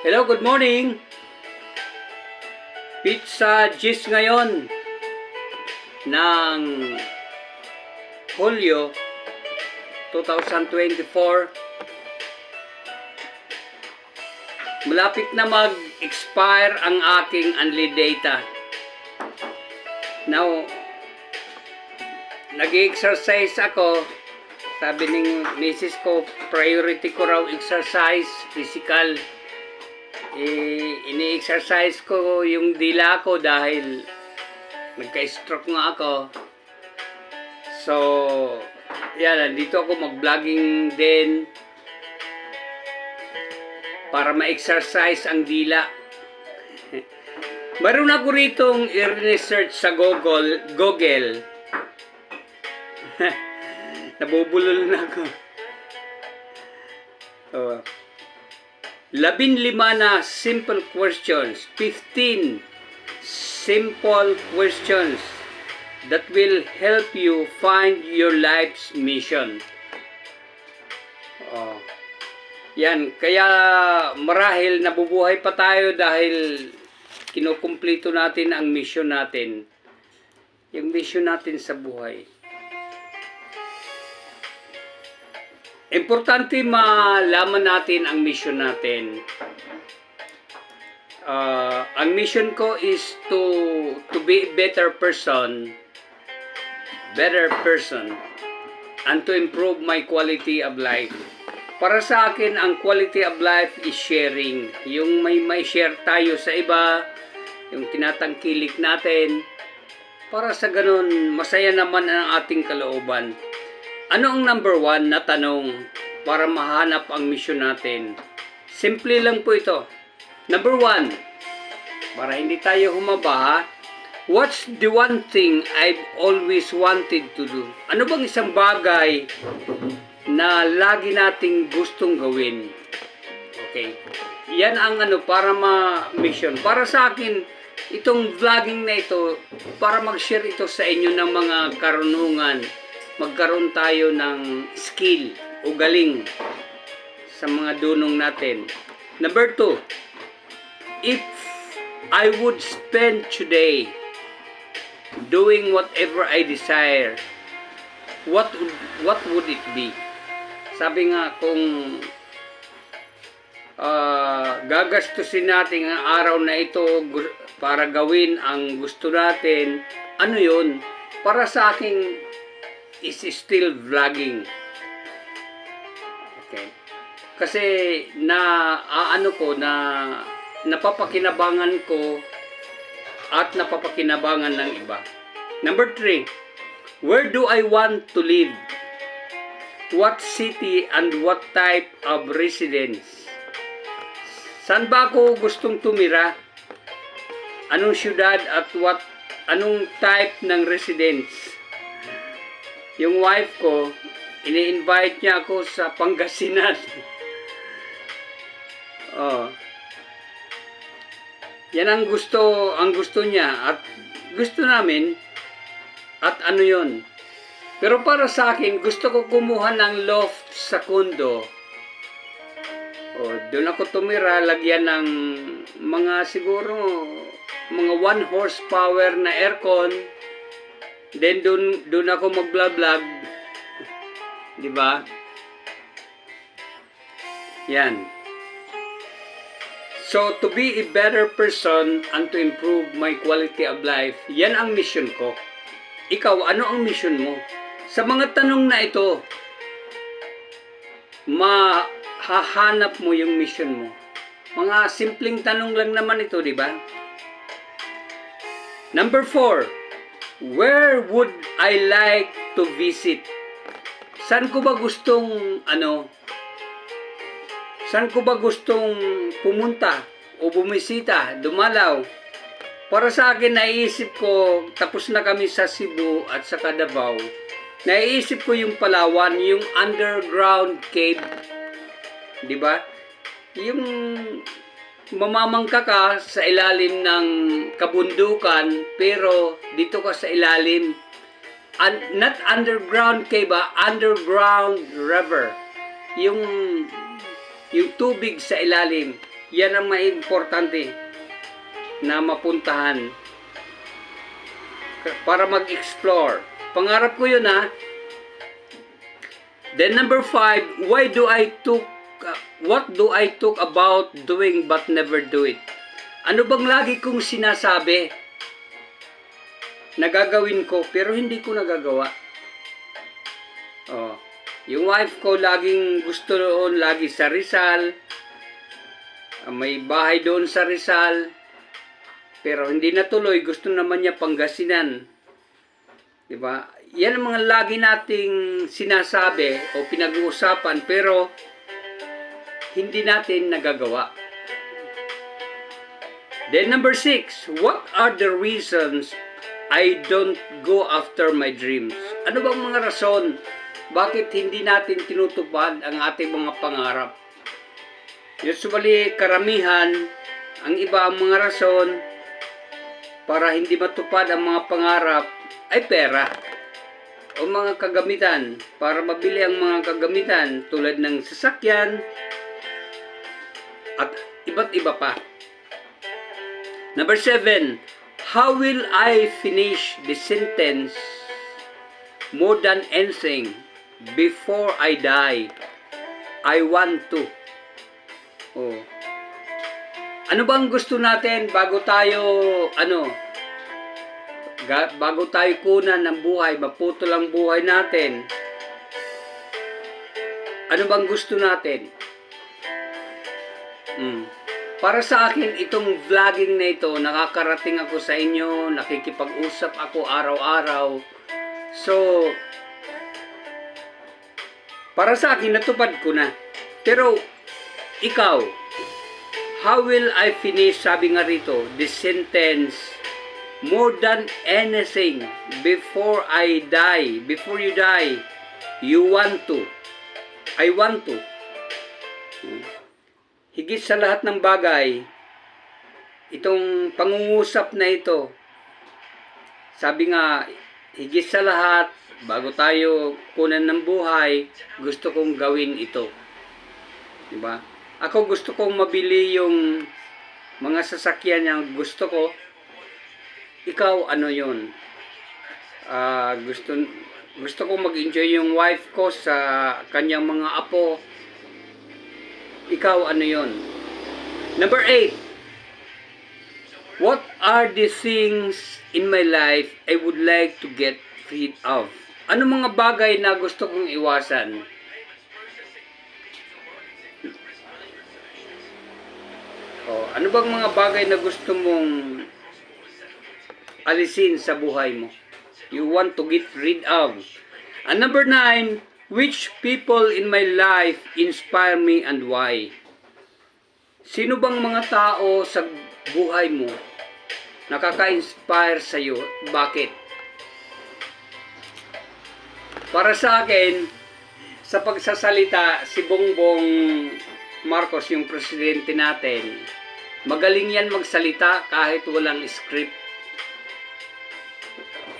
Hello, good morning. Pizza Gist ngayon ng Hulyo 2024. Malapit na mag-expire ang aking unlimited data. Now, nag-exercise ako. Sabi ng misis ko, priority ko raw exercise, physical. Ini-exercise ko yung dila ko dahil nagka-stroke nga ako. So, yan, nandito ako mag-vlogging din para ma-exercise ang dila. Meron ako ritong i-research sa Google. Nabubulol na ako. 15 na simple questions, 15 simple questions that will help you find your life's mission. Yan, kaya marahil nabubuhay pa tayo dahil kinukumplito natin ang mission natin. Yung mission natin sa buhay. Importante malaman natin ang mission natin. Ang mission ko is to be a better person, and to improve my quality of life. Para sa akin, ang quality of life is sharing. Yung may share tayo sa iba, yung tinatangkilik natin. Para sa ganun, masaya naman ang ating kalooban. Ano ang number 1 na tanong para mahanap ang mission natin? Simple lang po ito. Number 1, para hindi tayo humaba, what's the one thing I've always wanted to do? Ano bang isang bagay na lagi nating gustong gawin? Okay. Yan ang para ma-mission. Para sa akin, itong vlogging na ito, para mag-share ito sa inyo ng mga karunungan, magkaroon tayo ng skill o galing sa mga dunong natin. Number 2, if I would spend today doing whatever I desire, what would it be? Sabi nga, kung gagastusin natin ang araw na ito para gawin ang gusto natin, ano yun? Para sa akin, is still vlogging. Okay. Kasi napapakinabangan ko at napapakinabangan ng iba. Number 3, where do I want to live? What city and what type of residence? Saan ba ako gustong tumira? Anong syudad at anong type ng residence? Yung wife ko, ini-invite niya ako sa Pangasinan. Yan ang gusto niya at gusto namin at ano yon. Pero para sa akin, gusto ko kumuha ng loft sa condo. Doon ako tumira, lagyan ng siguro mga 1 horsepower na aircon. Then doon ako mag-vlog, 'di ba? Yan. So to be a better person and to improve my quality of life, yan ang mission ko. Ikaw, ano ang mission mo? Sa mga tanong na ito, mahahanap mo yung mission mo. Mga simpleng tanong lang naman ito, 'di ba? Number 4, where would I like to visit? Saan ko ba gustong pumunta o bumisita, dumalaw? Para sa akin, naiisip ko, tapos na kami sa Cebu at sa Davao, naiisip ko yung Palawan, yung underground cave. Di ba? Yung mamamangka ka sa ilalim ng kabundukan, pero dito ka sa ilalim. Not underground cave, underground river. Yung tubig sa ilalim. Yan ang may importante na mapuntahan para mag-explore. Pangarap ko yun, ha. Then number 5, what do I talk about doing but never do it? Ano bang lagi kong sinasabi na gagawin ko pero hindi ko nagagawa? Oh, yung wife ko laging gusto doon, lagi sa Rizal. May bahay doon sa Rizal. Pero hindi natuloy, gusto naman niya Pangasinan. 'Di ba? Yan ang mga lagi nating sinasabi o pinag-uusapan pero hindi natin nagagawa. Then number 6, what are the reasons I don't go after my dreams? Ano bang mga rason bakit hindi natin tinutupad ang ating mga pangarap? Usually, karamihan, ang iba ang mga rason para hindi matupad ang mga pangarap ay pera o mga kagamitan. Para mabili ang mga kagamitan tulad ng sasakyan at iba't iba pa. Number 7, how will I finish the sentence more than anything before I die? I want to. Oh. Ano bang gusto natin bago tayo kunan ng buhay, maputol ang buhay natin? Ano bang gusto natin? Para sa akin, itong vlogging na ito, nakakarating ako sa inyo, nakikipag-usap ako araw-araw. So, para sa akin, natupad ko na. Pero, ikaw, how will I finish, sabi nga rito, the sentence, more than anything, before I die, before you die, you want to. I want to. Higit sa lahat ng bagay, itong pangungusap na ito, sabi nga, higit sa lahat, bago tayo kunan ng buhay, gusto kong gawin ito. Diba? Ako gusto kong mabili yung mga sasakyan yang gusto ko. Ikaw, ano yun? Gusto kong mag-enjoy yung wife ko sa kanyang mga apo. Ikaw, ano yun? Number 8. What are the things in my life I would like to get rid of? Ano mga bagay na gusto kong iwasan? Ano bang mga bagay na gusto mong alisin sa buhay mo? You want to get rid of. And number 9, which people in my life inspire me and why? Sino bang mga tao sa buhay mo nakaka-inspire sa iyo? Bakit? Para sa akin, sa pagsasalita, si Bongbong Marcos, yung presidente natin, magaling yan magsalita kahit walang script.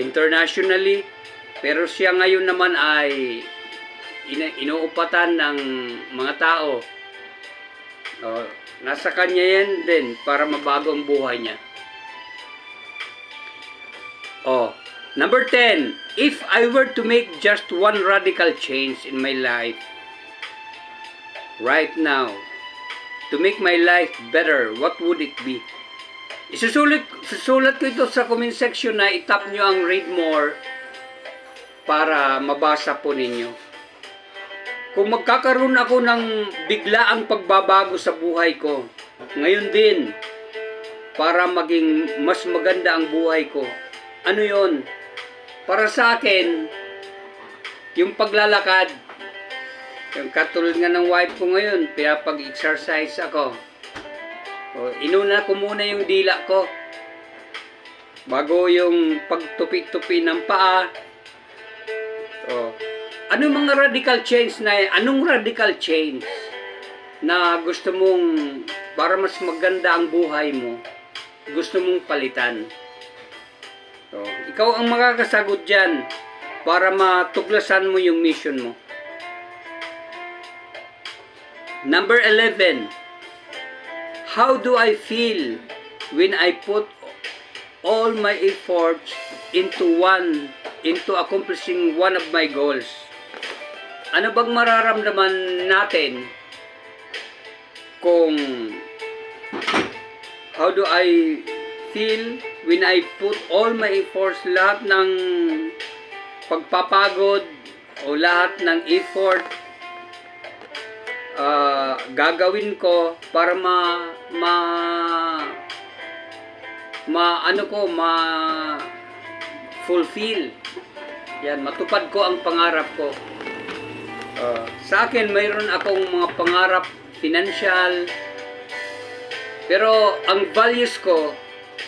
Internationally, pero siya ngayon naman ay inuupatan ng mga tao. Nasa kanya yan din para mabago ang buhay niya. Number 10, if I were to make just one radical change in my life right now, to make my life better, what would it be? Susulat ko ito sa comment section na itap nyo ang read more para mabasa po ninyo. Kung magkakaroon ako ng biglaang pagbabago sa buhay ko, ngayon din, para maging mas maganda ang buhay ko, ano yon? Para sa akin, yung paglalakad, yung katulad nga ng wife ko ngayon, pinapag-exercise ako. Inuna ko muna yung dila ko bago yung pagtupi-tupi ng paa. Anong mga radical change anong radical change na gusto mong para mas maganda ang buhay mo, gusto mong palitan? Ikaw ang makakasagot dyan para matuklasan mo yung mission mo. Number 11, How do I feel when I put all my efforts into accomplishing one of my goals? Ano bang mararamdaman natin kung how do I feel when I put all my efforts, lahat ng pagpapagod o lahat ng effort gagawin ko para fulfill. Yan, matupad ko ang pangarap ko. Sa akin, mayroon akong mga pangarap financial, pero ang values ko,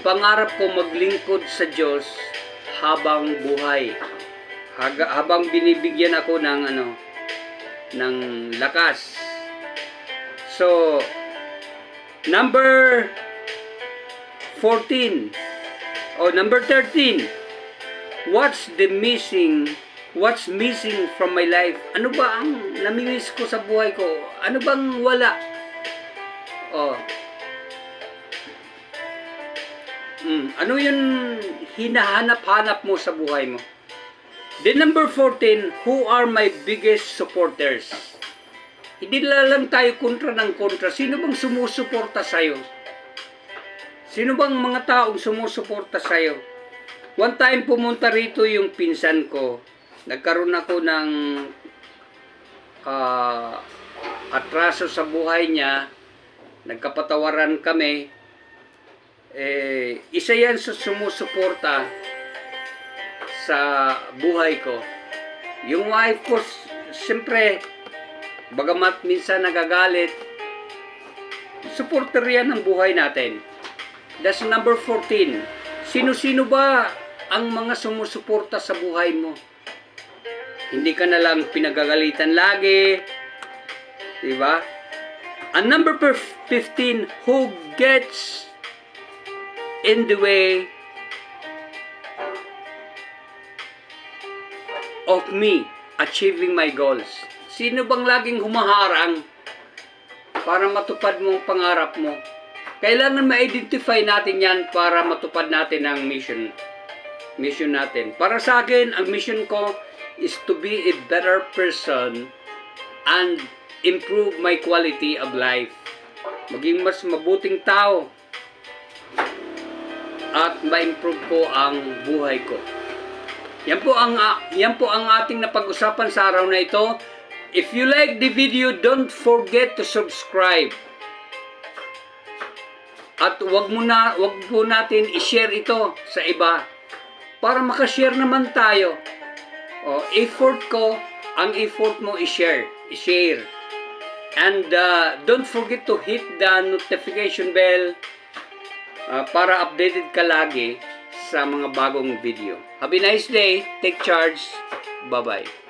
pangarap ko maglingkod sa Diyos habang buhay. Habang binibigyan ako ng lakas. So, number 14 o number 13, what's missing from my life? Ano ba ang namimiss ko sa buhay ko? Ano bang wala? Ano yung hinahanap-hanap mo sa buhay mo? Then number 14, who are my biggest supporters? Hindi lang tayo kontra ng kontra. Sino bang sumusuporta sa'yo? Sino bang mga taong sumusuporta sa'yo? One time pumunta rito yung pinsan ko. Nagkaroon ako ng atraso sa buhay niya. Nagkapatawaran kami. Isa yan sa sumusuporta sa buhay ko. Yung wife ko, siyempre, bagamat minsan nagagalit, supporter yan ng buhay natin. That's number 14. Sino-sino ba ang mga sumusuporta sa buhay mo? Hindi ka na lang pinagagalitan lagi. Diba? And number 15, who gets in the way of me achieving my goals? Sino bang laging humaharang para matupad mo ang pangarap mo? Kailangan ma-identify natin yan para matupad natin ang mission natin. Para sa akin, ang mission ko is to be a better person and improve my quality of life. Maging mas mabuting tao at ma-improve ko ang buhay ko. Yan po ang ating napag-usapan sa araw na ito. If you like the video, don't forget to subscribe. At wag po natin i-share ito sa iba para makashare naman tayo. Effort ko, ang effort mo i-share. And don't forget to hit the notification bell para updated ka lagi sa mga bagong video. Have a nice day. Take charge. Bye-bye.